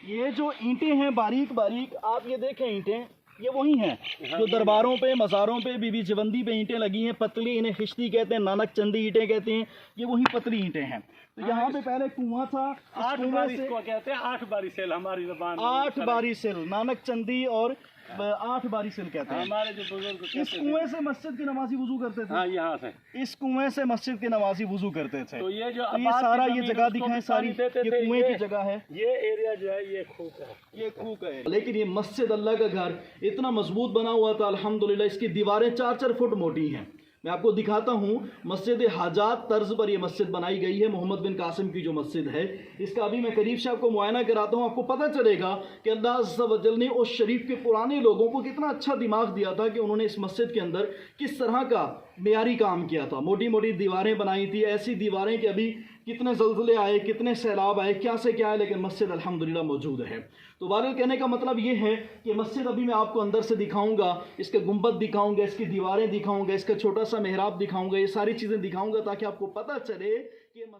ये जो ईंटें हैं बारीक बारीक, आप ये देखें ईंटें, ये वही हैं जो दरबारों पे, मज़ारों पे, बीबी जवंदी पे ईंटें लगी हैं। पतली, इन्हें खिश्ती कहते हैं, नानक चंदी ईंटें कहते हैं। ये वही पतली ईंटें हैं। तो यहाँ पे पहले कुआं था, 8 बारी इसको कहते हैं, 8 बारी सेल हमारी ज़बान में। 8 बारी सिल, नानक चंदी और 8 बारी सिल कहते हैं। हमारे जो बुजुर्ग इस कुएं से मस्जिद के नमाजी वुजू करते थे। हाँ, यहाँ से इस कुएं से मस्जिद के नमाजी वुजू करते थे। तो ये जो तो ये सारा ये जगह दिखाएं, सारी ये कुएं की जगह है। ये एरिया जो है ये खूक है, ये खूक है। लेकिन ये मस्जिद अल्लाह का घर इतना मजबूत बना हुआ था अल्हम्दुलिल्लाह। इसकी दीवारें 4-4 फुट मोटी हैं। मैं आपको दिखाता हूँ, मस्जिद हाजात तर्ज पर यह मस्जिद बनाई गई है। मोहम्मद बिन कासिम की जो मस्जिद है, इसका अभी मैं करीब से आपको मुआयना कराता हूँ। आपको पता चलेगा कि अल्लाह अज़्ज़ा व जल ने उस शरीफ के पुराने लोगों को कितना अच्छा दिमाग दिया था कि उन्होंने इस मस्जिद के अंदर किस तरह का मेयारी काम किया था। मोटी मोटी दीवारें बनाई थी, ऐसी दीवारें कि अभी कितने ज़ल्ज़ले आए, कितने सैलाब आए, क्या से क्या है, लेकिन मस्जिद अल्हम्दुलिल्लाह मौजूद है। तो वालिद कहने का मतलब ये है कि मस्जिद अभी मैं आपको अंदर से दिखाऊंगा, इसके गुंबद दिखाऊंगा, इसकी दीवारें दिखाऊंगा, इसका छोटा सा मेहराब दिखाऊंगा, ये सारी चीज़ें दिखाऊंगा ताकि आपको पता चले कि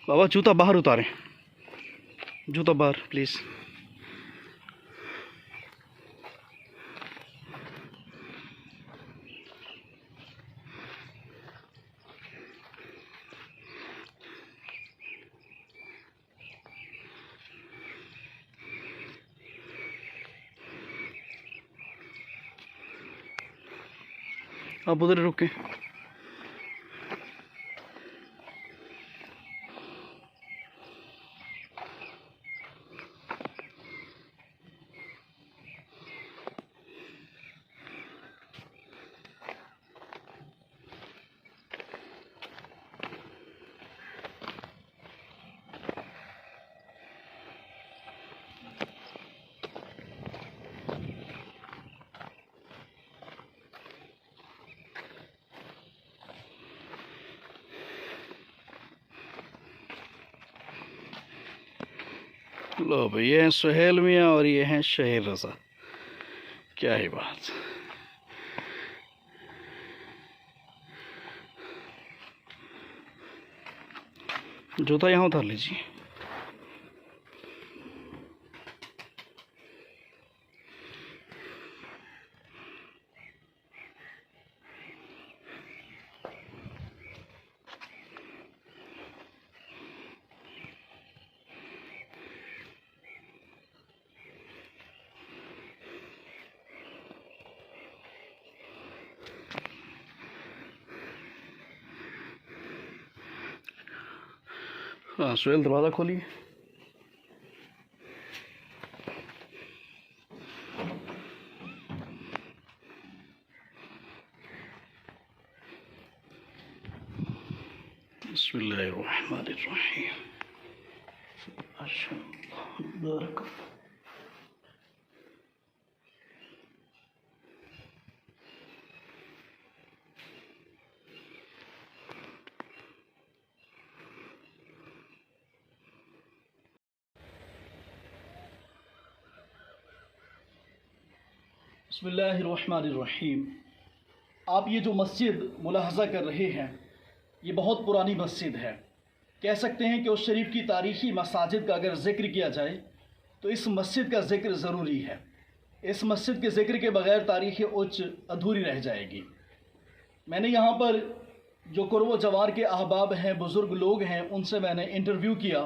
बाबा जूता बाहर उतारें, जूता बाहर प्लीज़। आप उधर रुकें। लो भाई, ये हैं सुहेल मियाँ और ये हैं शहीर रज़ा। क्या ही बात। जूता यहाँ उतार लीजिए। हाँ सुहेल, दरवाज़ा खोलिए। बिस्मिल्लाहिर्रहमानिर्रहीम। बिस्मिल्लाहिर्रहमानिर्रहीम। आप ये जो मस्जिद मुलाहज़ा कर रहे हैं, ये बहुत पुरानी मस्जिद है। कह सकते हैं कि उस शरीफ की तारीख़ी मसाजिद का अगर ज़िक्र किया जाए तो इस मस्जिद का ज़िक्र ज़रूरी है। इस मस्जिद के ज़िक्र के बग़ैर तारीख़ उच्च अधूरी रह जाएगी। मैंने यहाँ पर जो कुर्ब जवार के अहबाब हैं, बुज़ुर्ग लोग हैं, उनसे मैंने इंटरव्यू किया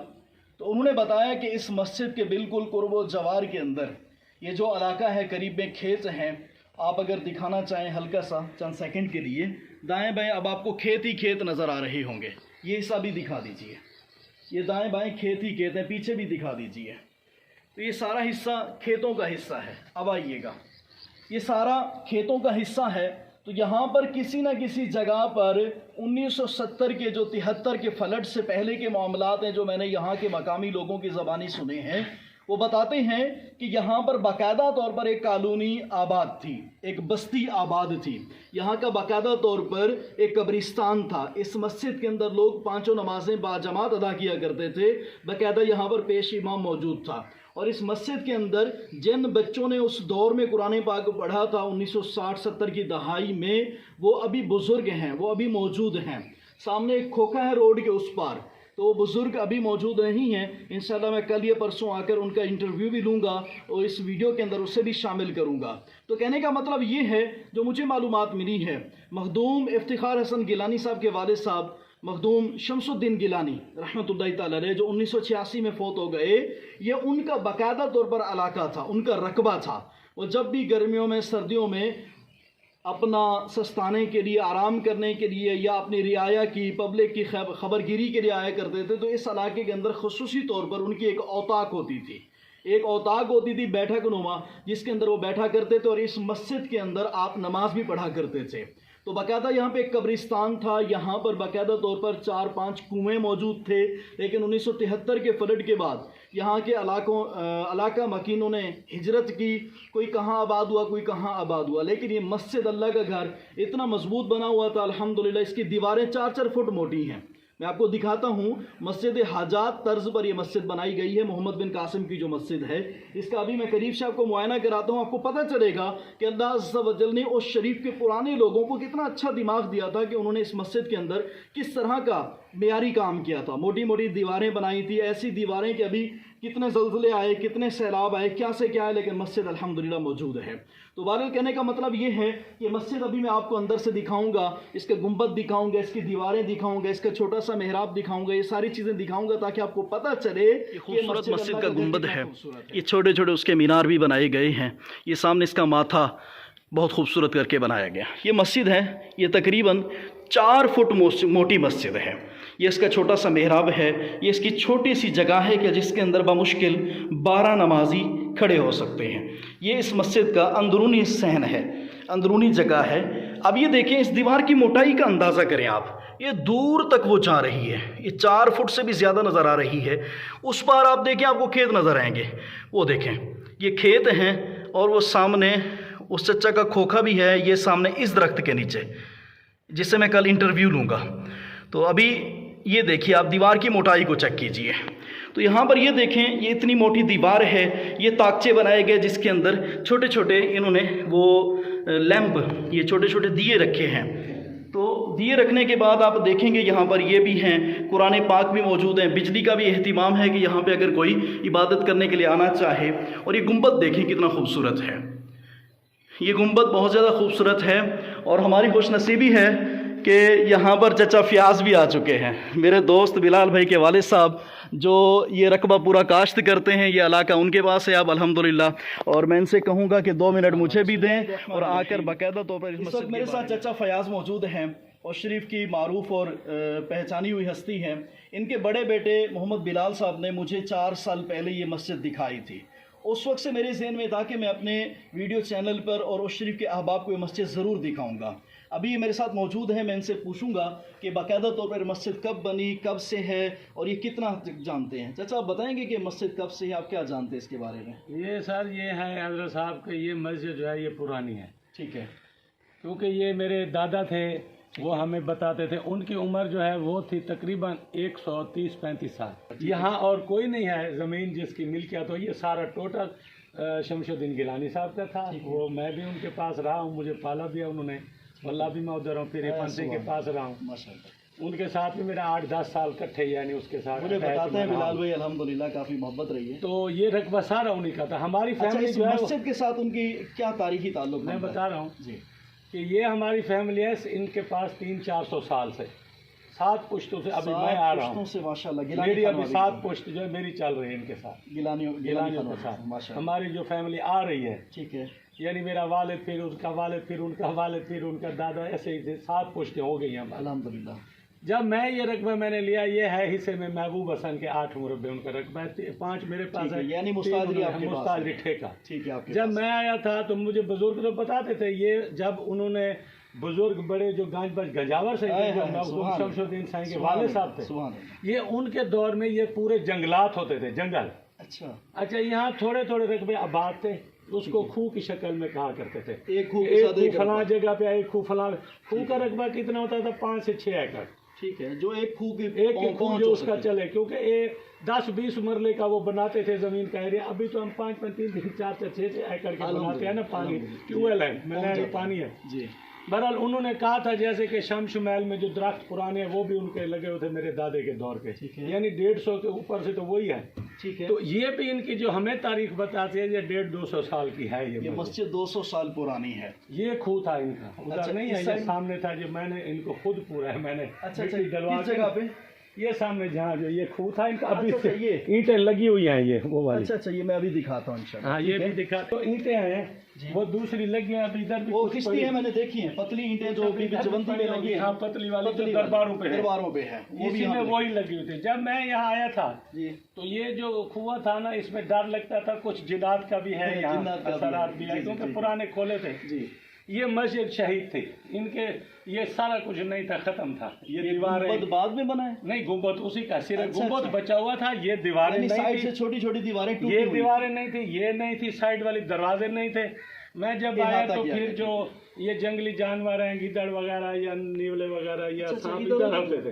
तो उन्होंने बताया कि इस मस्जिद के बिल्कुल कुर्ब जवार के अंदर ये जो इलाका है, करीब में खेत हैं। आप अगर दिखाना चाहें हल्का सा, चंद सेकंड के लिए, दाएं बाएं अब आपको खेत ही खेत नज़र आ रहे होंगे। ये हिस्सा भी दिखा दीजिए, ये दाएं बाएं खेत ही खेत हैं। पीछे भी दिखा दीजिए। तो ये सारा हिस्सा खेतों का हिस्सा है। अब आइएगा, ये सारा खेतों का हिस्सा है। तो यहाँ पर किसी न किसी जगह पर 1970 के जो 73 के फ्लड से पहले के मामलात हैं, जो मैंने यहाँ के मकामी लोगों की ज़बानी सुने हैं, वो बताते हैं कि यहाँ पर बाकायदा तौर पर एक कॉलोनी आबाद थी, एक बस्ती आबाद थी। यहाँ का बाकायदा तौर पर एक कब्रिस्तान था। इस मस्जिद के अंदर लोग पांचों नमाजें बाजमात अदा किया करते थे। बाकायदा यहाँ पर पेश इमाम मौजूद था। और इस मस्जिद के अंदर जिन बच्चों ने उस दौर में कुरान पाक पढ़ा था 1960-70 की दहाई में, वो अभी बुज़ुर्ग हैं, वो अभी मौजूद हैं। सामने एक खोखा है रोड के उस पार, तो वो बुज़ुर्ग अभी मौजूद नहीं हैं। इंशाल्लाह मैं कल या परसों आकर उनका इंटरव्यू भी लूँगा और इस वीडियो के अंदर उससे भी शामिल करूँगा। तो कहने का मतलब ये है, जो मुझे मालूमात मिली है, मखदूम इफ्तिखार हसन गिलानी साहब के वालिद साहब मखदूम शमसुद्दीन गिलानी रहमतुल्लाह ताला अलैह, जो 1986 में फ़ौत हो गए, ये उनका बाकायदा तौर पर इलाका था, उनका रकबा था। वो जब भी गर्मियों में सर्दियों में अपना सस्ताने के लिए, आराम करने के लिए या अपनी रियाया की, पब्लिक की खबरगिरी के लिए आया करते थे, तो इस इलाके के अंदर खुसूसी तौर पर उनकी एक औताक होती थी, एक औताक होती थी बैठक नुमा, जिसके अंदर वो बैठा करते थे और इस मस्जिद के अंदर आप नमाज भी पढ़ा करते थे। तो बाकायदा यहाँ पे एक कब्रिस्तान था, यहाँ पर बाकायदा तौर पर 4-5 कुएँ मौजूद थे। लेकिन 1973 के फ्लड के बाद यहाँ के इलाका मकीनों ने हिजरत की, कोई कहाँ आबाद हुआ, कोई कहाँ आबाद हुआ। लेकिन ये मस्जिद अल्लाह का घर इतना मजबूत बना हुआ था अल्हम्दुलिल्लाह। इसकी दीवारें 4-4 फुट मोटी हैं। मैं आपको दिखाता हूँ, मस्जिद हाजात तर्ज पर यह मस्जिद बनाई गई है, मोहम्मद बिन कासिम की जो मस्जिद है। इसका अभी मैं करीब से आपको मुआयना कराता हूँ, आपको पता चलेगा कि अल्लाह अज़्ज़ा व जल ने उस शरीफ के पुराने लोगों को कितना अच्छा दिमाग दिया था कि उन्होंने इस मस्जिद के अंदर किस तरह का मेयारी काम किया था। मोटी मोटी दीवारें बनाई थी, ऐसी दीवारें कि अभी कितने ज़लज़ले आए, कितने सैलाब आए, क्या से क्या है, लेकिन मस्जिद अल्हम्दुलिल्लाह मौजूद है। तो वालिद कहने का मतलब ये है कि मस्जिद अभी मैं आपको अंदर से दिखाऊंगा, इसके गुंबद दिखाऊंगा, इसकी दीवारें दिखाऊंगा, इसका छोटा सा मेहराब दिखाऊंगा, ये सारी चीज़ें दिखाऊंगा ताकि आपको पता चले कि खूबसूरत मस्जिद का गुंबद है। ये छोटे छोटे उसके मीनार भी बनाए गए हैं। ये सामने इसका माथा बहुत खूबसूरत करके बनाया गया। ये मस्जिद है, ये तकरीबन 4 फुट मोटी मस्जिद है। ये इसका छोटा सा मेहराब है। ये इसकी छोटी सी जगह है कि जिसके अंदर बामुश्किल 12 नमाजी खड़े हो सकते हैं। ये इस मस्जिद का अंदरूनी सहन है, अंदरूनी जगह है। अब ये देखें, इस दीवार की मोटाई का अंदाज़ा करें आप, ये दूर तक वो जा रही है, ये 4 फुट से भी ज़्यादा नज़र आ रही है। उस पार आप देखें, आपको खेत नज़र आएंगे, वो देखें ये खेत हैं और वो सामने उस चच्चा का खोखा भी है, ये सामने इस दरख्त के नीचे, जिससे मैं कल इंटरव्यू लूँगा। तो अभी ये देखिए, आप दीवार की मोटाई को चेक कीजिए। तो यहाँ पर ये देखें, ये इतनी मोटी दीवार है। ये ताकचे बनाए गए जिसके अंदर छोटे छोटे इन्होंने वो लैंप, ये छोटे छोटे दिए रखे हैं। तो दिए रखने के बाद आप देखेंगे यहाँ पर ये भी हैं, कुरान पाक भी मौजूद हैं। बिजली का भी एहतिमाम है कि यहाँ पे अगर कोई इबादत करने के लिए आना चाहे। और ये गुंबद देखें कितना खूबसूरत है, ये गुंबद बहुत ज़्यादा खूबसूरत है। और हमारी खुशनसीबी है कि यहाँ पर चचा फयाज भी आ चुके हैं, मेरे दोस्त बिलाल भाई के वालिद साहब, जो ये रकबा पूरा काश्त करते हैं। ये इलाका उनके पास है अब अल्हम्दुलिल्लाह। और मैं इनसे कहूँगा कि 2 मिनट मुझे भी दें और आकर बाकायदा तौर पर इस वक्त मेरे साथ चचा फयाज मौजूद हैं और शरीफ की मारूफ और पहचानी हुई हस्ती हैं। इनके बड़े बेटे मोहम्मद बिलाल साहब ने मुझे 4 साल पहले ये मस्जिद दिखाई थी। उस वक्त से मेरे जहन में था कि मैं अपने वीडियो चैनल पर और उस शरीफ के अहबाब को ये मस्जिद ज़रूर दिखाऊंगा। अभी मेरे साथ मौजूद है, मैं इनसे पूछूंगा कि बाकायदा तौर पर मस्जिद कब बनी, कब से है और ये कितना जानते हैं। चाचा आप बताएंगे कि मस्जिद कब से है, आप क्या जानते हैं इसके बारे में? ये सर, ये है हज़रत साहब के, ये मस्जिद जो है ये पुरानी है। ठीक है। क्योंकि ये मेरे दादा थे, वो हमें बताते थे, उनकी उम्र जो है वो थी तकरीबन 130-135 साल। यहाँ और कोई नहीं है ज़मीन जिसकी मिल्कियत हो। ये सारा टोटल शमशुद्दीन गिलानी साहब का था। वो मैं भी उनके पास रहा हूँ, मुझे पाला दिया उन्होंने। वल्ला भी मैं उधर हूँ, फिर पंथी के पास रहा हूँ माशाअल्लाह। उनके साथ भी मेरा 8-10 साल इकट्ठे, यानी उसके साथ मुझे बताते हैं बिलाल भाई अल्हम्दुलिल्लाह काफ़ी मोहब्बत रही है। तो ये रकबा सारा उन्हीं का था। हमारी फैमिली जो है मस्जिद के साथ उनकी क्या तारीखी ताल्लुक? मैं बता रहा हूँ जी कि ये हमारी फैमिली है, इनके पास 300-400 साल से 7 पुश्तों से अभी मैं आ रहा हूँ से माशाल्लाह। मेरी अभी 7 पुश्त जो है मेरी चल रही है इनके साथ, गिलानियों के साथ माशाल्लाह। हमारी जो फैमिली आ रही है, ठीक है, यानी मेरा वालिद, फिर उसका वालिद, फिर उनका वालिद, फिर उनका दादा, ऐसे ही 7 पुश्तें हो गई हैं अल्हम्दुलिल्लाह। जब मैं ये रकबा मैंने लिया, ये है हिस्से में महबूब हसन के 8 मुरब्बे उनका रकबा है, 5 मेरे पास है, यानी मुस्ताजरी ठेका। ठीक है आपके जब मैं आया था तो मुझे बुजुर्ग तो बताते थे, ये जब उन्होंने बुजुर्ग बड़े जो गंजावर से शमशुद्दीन साईं के वाले साहब थे, ये उनके दौर में ये पूरे जंगलात होते थे, जंगल। अच्छा, यहाँ थोड़े थोड़े रकबे आबाद थे, उसको खूह की शक्ल में कहा करते थे। एक खूह फलां जगह पे, एक खूह फलां। खूह का रकबा कितना होता था? 5 से 6 एकड़। ठीक है, जो एक खूह एक खूह जो उसका चले, क्योंकि 10-20 मरले का वो बनाते थे जमीन का एरिया। अभी तो हम 5-5, 3-3, 4-4, 6-6 एकड़ के बनाते हैं ना। पानी ट्यूबवेल है, मिलाने पानी है जी। बहरहाल उन्होंने कहा था जैसे कि शमश महल में जो दरख्त पुराने हैं वो भी उनके लगे हुए थे मेरे दादे के दौर के, यानी 150 के ऊपर से तो वही है। ठीक है, तो ये भी इनकी जो हमें तारीख बताते हैं ये 150-200 साल की है। ये मस्जिद 200 साल पुरानी है। ये खूह था इनका, उधर नहीं है, ये सामने था जो मैंने इनको खुद पूरा है मैंने। अच्छा, किस जगह पे? ये सामने जहाँ जो ये खूह था इनका, अभी ये ईंटें लगी हुई हैं, ये वो वाली। अच्छा, ये मैं अभी दिखाता हूँ इंशाल्लाह। हाँ, ये भी दिखा। तो ईंटें हैं, वो दूसरी लगी हैं अभी इधर भी। वो किसकी है? मैंने देखी है, पतली ईंटें जो जवंती में लगी है। हाँ, पतली वाली जो दरबारों पे है, इसी में वही लगी हुई थी। जब मैं यहाँ आया था तो ये जो कुआं था ना, इसमें डर लगता था कुछ जिन्नात का भी है यहाँ, असरात भी है, क्योंकि पुराने खोले थे जी। ये मस्जिद शहीद थी इनके, ये सारा कुछ नहीं था, खत्म था। ये दीवारें बाद में बनाए? नहीं, गुंबद उसी का, सिर्फ गुंबद बचा हुआ था। ये दीवारें नहीं थी, छोटी छोटी दीवारें, ये दीवारें नहीं थी, ये नहीं थी, साइड वाली दरवाजे नहीं थे। मैं जब आया तो फिर जो ये जंगली जानवर हैं, गिद्दड़ वगैरह या नीवले वगैरह या सांप इधर होते थे।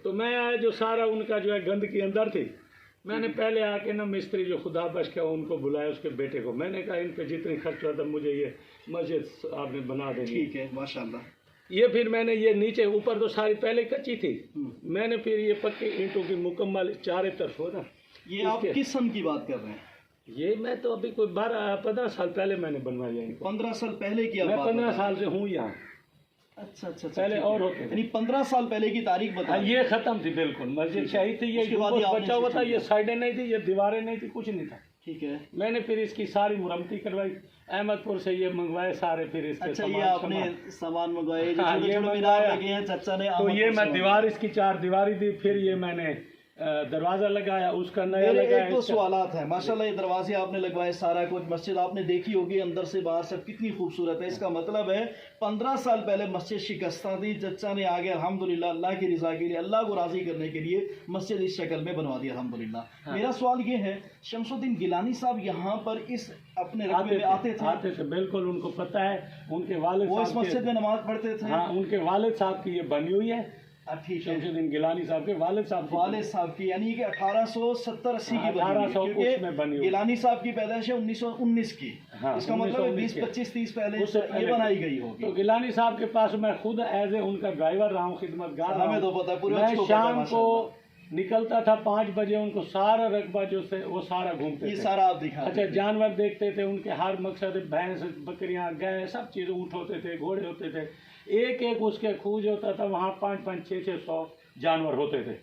तो मैं आया जो सारा उनका जो है गंदगी अंदर थी। मैंने पहले आके ना मिस्त्री जो खुदा बख्श का उनको बुलाया, उसके बेटे को। मैंने कहा इन पे जितनी खर्च हुआ था मुझे ये मस्जिद आपने बना देनी। ठीक है, माशाल्लाह। ये फिर मैंने ये नीचे ऊपर तो सारी पहले कच्ची थी, मैंने फिर ये पक्के ईंटों की मुकम्मल चारों तरफ हो ना। ये आप किस सन की बात कर रहे हैं? ये मैं तो अभी कोई 12-15 साल पहले मैंने बनवाया। 15 साल पहले की? मैं 15 साल से हूँ यहाँ। अच्छा, पहले और होते थे। 15 साल पहले की तारीख बता। ये खत्म थी बिल्कुल, मस्जिद शहीद थी। ये बचा हुआ था, ये साइडें नहीं थी, ये दीवारें नहीं थी, कुछ नहीं था। ठीक है, मैंने फिर इसकी सारी मुरम्मती करवाई, अहमदपुर से ये मंगवाए सारे। फिर इसके अच्छा, ये आपने सामान मंगवाए? हाँ, ये मंगवाया। चाचा ने तो ये मैं दीवार इसकी 4 दीवारी दी, फिर ये मैंने दरवाजा लगाया, उसका नया लगाया। एक तो सवालात है, माशाल्लाह ये दरवाजे आपने लगवाए, सारा कुछ। मस्जिद आपने देखी होगी अंदर से बाहर सब कितनी खूबसूरत है। इसका मतलब है 15 साल पहले मस्जिद शिकस्ता थी, चचा ने आगे अल्हम्दुलिल्लाह अल्लाह की रज़ा के लिए, अल्लाह को राज़ी करने के लिए मस्जिद इस शक्ल में बनवा दी अल्हम्दुलिल्लाह। मेरा सवाल ये है, शमसुद्दीन गिलानी साहब यहाँ पर इस अपने रकबे में आते थे? बिल्कुल, उनको पता है। उनके वालिद वो इस मस्जिद में नमाज पढ़ते थे। हाँ, उनके वालिद साहब की ये बनी हुई है। ठीक है, शमसुद्दीन गिलानी साहब के वालिद साहब की, यानी कि 1870-80 की बनी। गिलानी साहब की पैदाइश है 1919 की। हाँ, इसका मतलब 20-25-30 पहले ये बनाई गई होगी। तो गिलानी साहब के पास मैं खुद एज ए उनका ड्राइवर रहा हूँ, खिदमतगार। हमें तो पता पूरे। मैं शाम को निकलता था 5 बजे, उनको सारा रकबा जो से वो सारा घूमते थे। सारा आप दिखा। अच्छा, जानवर देखते थे उनके, हर मकसद भैंस, बकरियां, गाय, सब चीज़, ऊँट होते थे, घोड़े होते थे। एक उसके खूज होता था, वहाँ 500, 600 जानवर होते थे।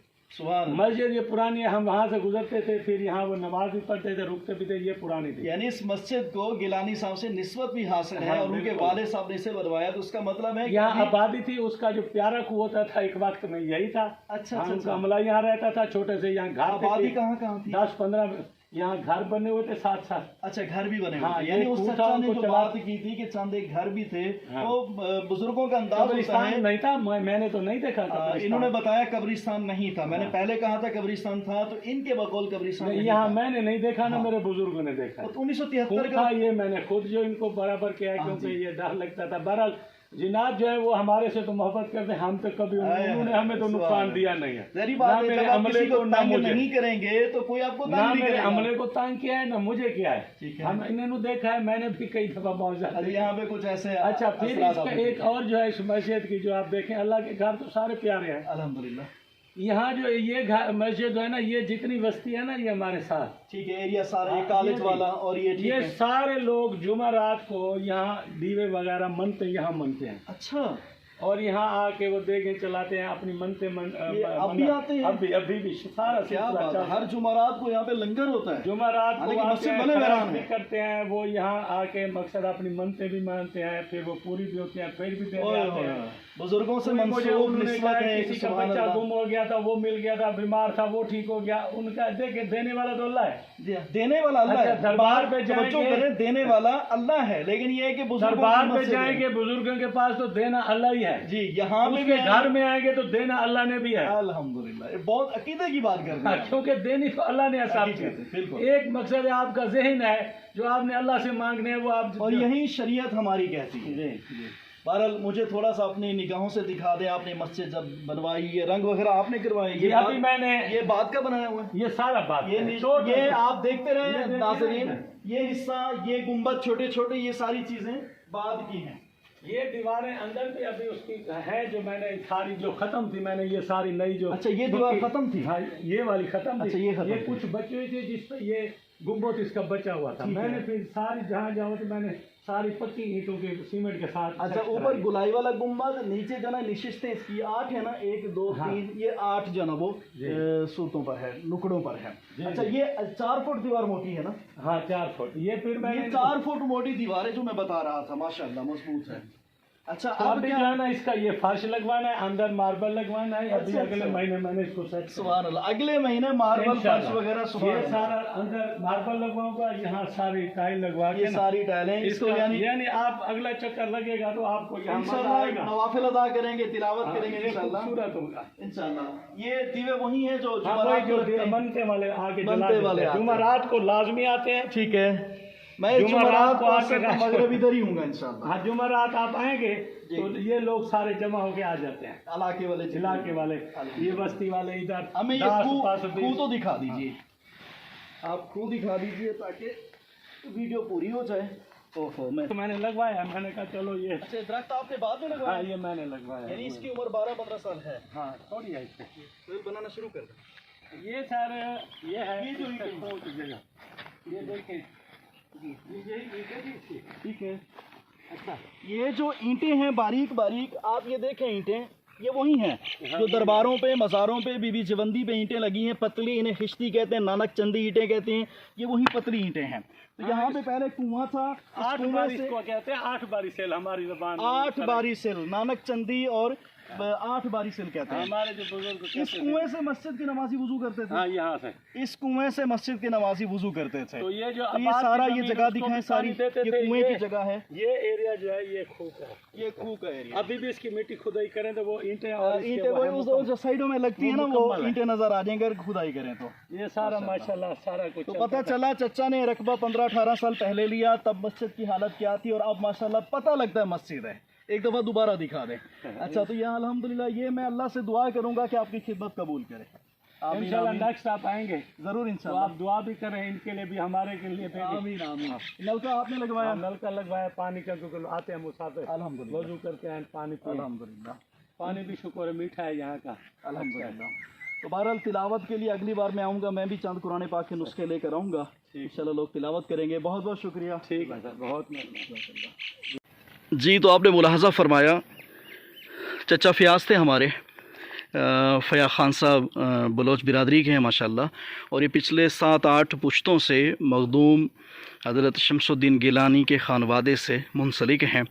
मस्जिद ये पुरानी है, हम वहाँ से गुजरते थे, फिर यहाँ वो नमाज भी पढ़ते थे, रुकते भी थे। ये पुरानी थी। यानी इस मस्जिद को गिलानी साहब से निस्बत भी हासिल है। और उनके वालिद साहब ने इसे बनवाया, तो उसका मतलब है यहाँ आबादी थी। उसका जो प्यारा कुआं होता था एक वक्त में यही था। अच्छा, उनका अमला यहाँ रहता था, छोटे से यहाँ घर। आबादी कहाँ थी? 10-15 यहाँ घर बने हुए थे साथ। अच्छा, घर भी बने हुए। हाँ, यानी उस चचा ने जो बात की थी कि चंद एक घर भी थे। हाँ। तो बुजुर्गों का अंदाज कब्रिस्तान नहीं था, मैंने तो नहीं देखा। इन्होंने बताया कब्रिस्तान नहीं था। मैंने पहले कहा था कब्रिस्तान था, तो इनके बकौल कब्रिस्तान यहाँ मैंने नहीं देखा ना, मेरे बुजुर्गों ने देखा। 1973 का ये मैंने खुद जो इनको बराबर किया, क्योंकि ये डर लगता था। बहरहाल जिन्नात जो है वो हमारे से तो मोहब्बत करते, हम तो कभी उन्होंने हमें तो नुकसान दिया नहीं है। ना मेरे अमले को ना मुझे नहीं करेंगे तो कोई आपको ना मेरे अमले को तंग किया है, ना मुझे किया है। हम इन्होंने देखा है, मैंने भी कई दफा मौजूद यहाँ पे कुछ ऐसे। अच्छा, फिर इसका एक और जो है इस मस्जिद की, जो आप देखें, अल्लाह के घर तो सारे प्यारे हैं अल्हम्दुलिल्लाह। यहाँ जो ये घर मस्जिद है ना, ये जितनी बस्ती है ना, ये हमारे साथ। ठीक है, एरिया सारा, ये कॉलेज वाला और ये सारे लोग जुमा रात को यहाँ दीवे वगैरह मनते, यहाँ मनते हैं। अच्छा, और यहाँ आके वो देखें चलाते हैं, अपनी मनते अभी आते हैं। अभी भी सारा क्या बात है। हर जुमारात को यहाँ पे लंगर होता है। जुमारात को भी करते हैं। वो यहाँ आके मकसद अपनी मनते भी मानते हैं, फिर वो पूरी भी होती हैं, फिर भी देते हैं। बुजुर्गों से मुझे मंसूब उन्होंने निस्बत कहा है। किसी का सुभान बच्चा अल्लाह। गुम हो गया था, वो मिल गया था, बीमार था, वो ठीक हो गया, उनका देखे देने वाला तो अल्लाह है। जी हाँ, देने वाला अल्लाह अच्छा, है। दरबार पे तवज्जो जाएंगे, करें, देने वाला अल्लाह है, लेकिन ये है कि बुजुर्गों दरबार की पे मस्जिद है। जाएंगे बुजुर्गों के पास तो देना अल्लाह ही है। जी, यहाँ पे भी उसके घर में आएंगे तो देना अल्लाह ने भी है। अल्हम्दुलिल्लाह, ये बहुत अकीदे की बात कर रहे हैं। क्योंकि देनी तो अल्लाह ने हिसाब हकीकत है, बिल्कुल। किया। एक मकसद है आपका जहन है जो आपने अल्लाह से मांगने है, वो आप और यही शरीयत हमारी कहती है। जी जी। बहरहाल मुझे थोड़ा सा अपनी निगाहों से दिखा दें, आपने मस्जिद जब बनवाई, ये रंग वगैरह आपने करवाई, ये अभी मैंने ये बात का बनाया हुआ है। ये सारा बात ये है। ये आप देखते ये रहे देखिए नाज़रीन, ना। ये हिस्सा, ये गुंबद छोटे छोटे, ये सारी चीजें बाद की हैं। ये दीवारें अंदर भी अभी उसकी है जो मैंने सारी जो खत्म थी, मैंने ये सारी नई जो अच्छा, ये दीवार खत्म थी। हाँ, ये वाली खत्म थी। अच्छा, ये खत्म ये थी। कुछ बची हुई थी जिस पे ये गुम्बद इसका बचा हुआ था। ठीक है। मैंने फिर सारी जहाँ जाऊँ तो मैंने सारी पक्की ईंटों के सीमेंट के साथ अच्छा, सेट ऊपर कराई। गुलाई वाला गुंबद, नीचे जो ना निशिस्तें इसकी 8 है ना, 1 2 हाँ। 3, ये 8 जो ना वो जी। सूतों पर है, नुकड़ों पर है। जी, अच्छा, जी। ये 4 फुट दीवार मोटी है ना। हाँ 4 फुट। ये फिर मैंने ये 4 फुट मोटी दीवार है जो मैं बता रहा था, माशाल्लाह मजबूत है। अच्छा, तो अब अभी क्या जो है ना इसका ये फर्श लगवाना है, अंदर मार्बल लगवाना है। अभी अच्छा, अगले अच्छा। महीने मैंने इसको सेट सुभान अल्लाह, अगले महीने मार्बल फर्श इंशाल्लाह। वगैरह सुभान ये अल्लाह। सारा अंदर मार्बल लगवाऊंगा, यहाँ सारी टाइल लगवा ये के ना। सारी टाइलें इसको इसका यानी आप अगला चक्कर लगेगा तो आपको यहाँ मजा इंशाल्लाह आएगा। नवाफिल अदा करेंगे, तिलावत हाँ, करेंगे ये इंशाल्लाह। खूबसूरत होगा। इंशाल्लाह ये दीवे वही हैं जो हाँ, जुमरात वही को रखते जो हैं। बनते वाले आगे बनते जला देते वाले हैं। आते हैं। जुमरात को लाजमी आते हैं। ठीक है, मैं जुमरात जुमरात को को आके मगरब इधर ही हूँगा इंशाल्लाह। हाँ, जुमरात आप आएंगे तो ये लोग सारे जमा होके आ जाते हैं। इलाके वाले इलाके वाले, ये बस्ती वाले इधर हमें ये 10, खूह 5, खूह तो दिखा दीजिए, आप खूह दिखा दीजिए ताकि वीडियो पूरी हो जाए। ओहो, मैं तो मैंने लगवाया, मैंने कहा चलो ये। अच्छा, दरख्त आपने बाद में हाँ, लगवाया? ये मैंने लगवाया। यानी इसकी उम्र 12-15 साल है। हाँ, थोड़ी है इससे। तो बनाना शुरू कर दें। ये सर ये है ये जो ईंटें खोल की जगह। ये देखें ये ईंटें भी इसकी। ठीक है। अच्छा, ये जो ईंटें हैं बारीक बारीक, आप ये देखें ईंटें, ये वही हैं जो दरबारों पे, मज़ारों पे, बीबी जवंदी पे ईंटें लगी हैं। पतली, इन्हें खिश्ती कहते हैं, नानक चंदी ईंटें कहते हैं। ये वही पतली ईंटें हैं। तो यहाँ पे पहले कुआं था, इस 8 कुएं बारी से इसको कहते हैं, 8 बारी सेल हमारी ज़बान में। 8 बारी सिल, नानक चंदी और 8 बारी सिल कहते हैं। हमारे जो बुजुर्ग इस कहते थे। कुएं से मस्जिद के नमाजी वजू करते थे। हाँ, यहाँ से। इस कुएं से मस्जिद के नमाजी वजू करते थे। तो ये जो तो ये आबाद की सारा, ये ज़मीन जगह उसको दिखाएं भी सारी, पानी देते ये थे। कुएं की जगह है। ये एरिया जो है ये खूह का है। ये खूह का एरिया। अभी भी इसकी मिट्टी खुदाई करें तो वो ईंटें और इसके ईंटें वो है वो जो साइडों में लगती है ना, वो मुकम्मल है। ईंटें नजर आ जाएंगे अगर खुदाई करें तो। ये सारा माशाल्लाह सारा कुछ तो चलता पता था। चला चचा ने रकबा 15-18 साल पहले लिया, तब मस्जिद की हालत क्या थी, और अब माशाल्लाह पता लगता है मस्जिद है। एक दफ़ा दोबारा दिखा दें। अच्छा, तो ये अल्हम्दुलिल्लाह, ये मैं अल्लाह से दुआ करूंगा कि आपकी खिदमत कबूल करे। आमीन इंशाल्लाह आमीन। नेक्स्ट आप आएंगे जरूर तो इंशाल्लाह। आप दुआ भी करें इनके लिए भी, हमारे के लिए भी। आमीन आमीन। नलका आपने लगवाया? नल का लगवाया पानी का, क्योंकि आते हैं मुसाफिर, अल्हम्दुलिल्लाह वजू करते हैं, पानी पिए। अल्हम्दुलिल्लाह पानी भी शुक्र है, मीठा है यहाँ का। अल्हम्दुलिल्लाह। तो बहरहाल तिलावत के लिए अगली बार मैं आऊँगा, मैं भी चंद कुरान पाक के नुस्खे लेकर आऊँगा। इंशाल्लाह लोग तिलावत करेंगे। बहुत बहुत शुक्रिया। ठीक है सर, बहुत मेहरबानी। जी, तो आपने मुलाहजा फरमाया, चचा फयाज थे हमारे, फ़या ख़ान साहब बलोच बिरादरी के हैं माशाल्लाह, और ये पिछले 7-8 पुश्तों से मखदूम हज़रत शमसुद्दीन गिलानी के ख़ानवादे से मुंसलिक हैं,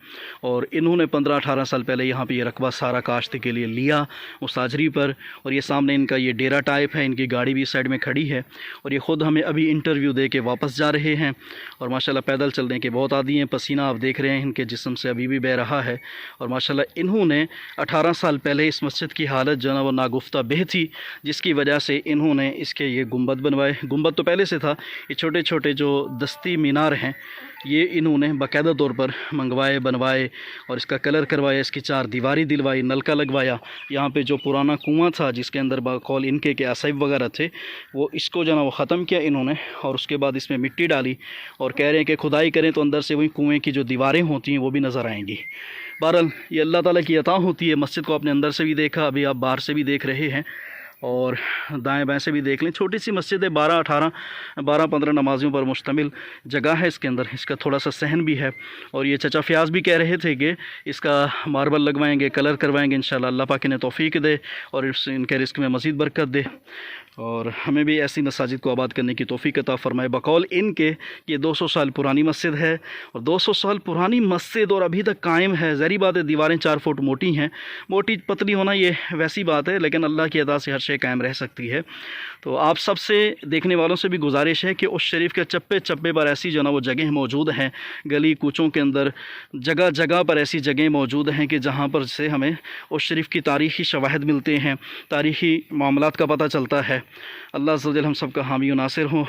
और इन्होंने 15-18 साल पहले यहाँ पे ये रकबा सारा काश्त के लिए लिया मुसाजरी पर। और ये सामने इनका ये डेरा टाइप है, इनकी गाड़ी भी साइड में खड़ी है, और ये ख़ुद हमें अभी इंटरव्यू दे के वापस जा रहे हैं। और माशाल्लाह पैदल चलने के बहुत आदी हैं, पसीना आप देख रहे हैं इनके जिस्म से अभी भी बह रहा है। और माशाल्लाह इन्होंने 18 साल पहले इस मस्जिद की हालत जो है वो नागुफ्ता बह थी, जिसकी वजह से इन्होंने इसके ये गुंबद बनवाए। गुंबद तो पहले से था, ये छोटे छोटे जो दस्ती मीनार हैं ये इन्होंने बाकायदा तौर पर मंगवाए, बनवाए, और इसका कलर करवाया, इसकी 4 दीवारी दिलवाई, नलका लगवाया। यहाँ पे जो पुराना कुआं था जिसके अंदर बाकौल इनके के आसाइब वगैरह थे, वो इसको जो है वो ख़त्म किया इन्होंने, और उसके बाद इसमें मिट्टी डाली, और कह रहे हैं कि खुदाई करें तो अंदर से वही कुएँ की जो दीवारें होती हैं वो भी नज़र आएंगी। बहरहाल ये अल्लाह ताला की अता होती है। मस्जिद को आपने अंदर से भी देखा, अभी आप बाहर से भी देख रहे हैं। और दाएं बाएं से भी देख लें। छोटी सी मस्जिद है, 12-15 नमाजियों पर मुश्तमिल जगह है इसके अंदर। इसका थोड़ा सा सहन भी है। और ये चचा फयाज भी कह रहे थे कि इसका मार्बल लगवाएंगे, कलर करवाएंगे इंशाल्लाह। अल्लाह पाक इन्हें तौफीक दे और इनके रिस्क में मज़ीद बरकत दे और हमें भी ऐसी मसाजिद को आबाद करने की तौफीक अता फ़रमाए। बकौल इनके ये 200 साल पुरानी मस्जिद है और 200 साल पुरानी मस्जिद और अभी तक कायम है। ज़हरी बात है, दीवारें 4 फुट मोटी हैं। मोटी पतली होना ये वैसी बात है, लेकिन अल्लाह की अता से हर शय कायम रह सकती है। तो आप सबसे देखने वालों से भी गुजारिश है कि उस शरीफ के चप्पे चप्पे पर ऐसी जो ना वो जगह मौजूद हैं, गली कूचों के अंदर जगह जगह पर ऐसी जगह मौजूद हैं कि जहाँ पर से हमें उस शरीफ की तारीख़ी शवाहिद मिलते हैं, तारीख़ी मामलात का पता चलता है। अल्लाह अज़्ज़ा वजल हम सब का हामी व नासिर हो।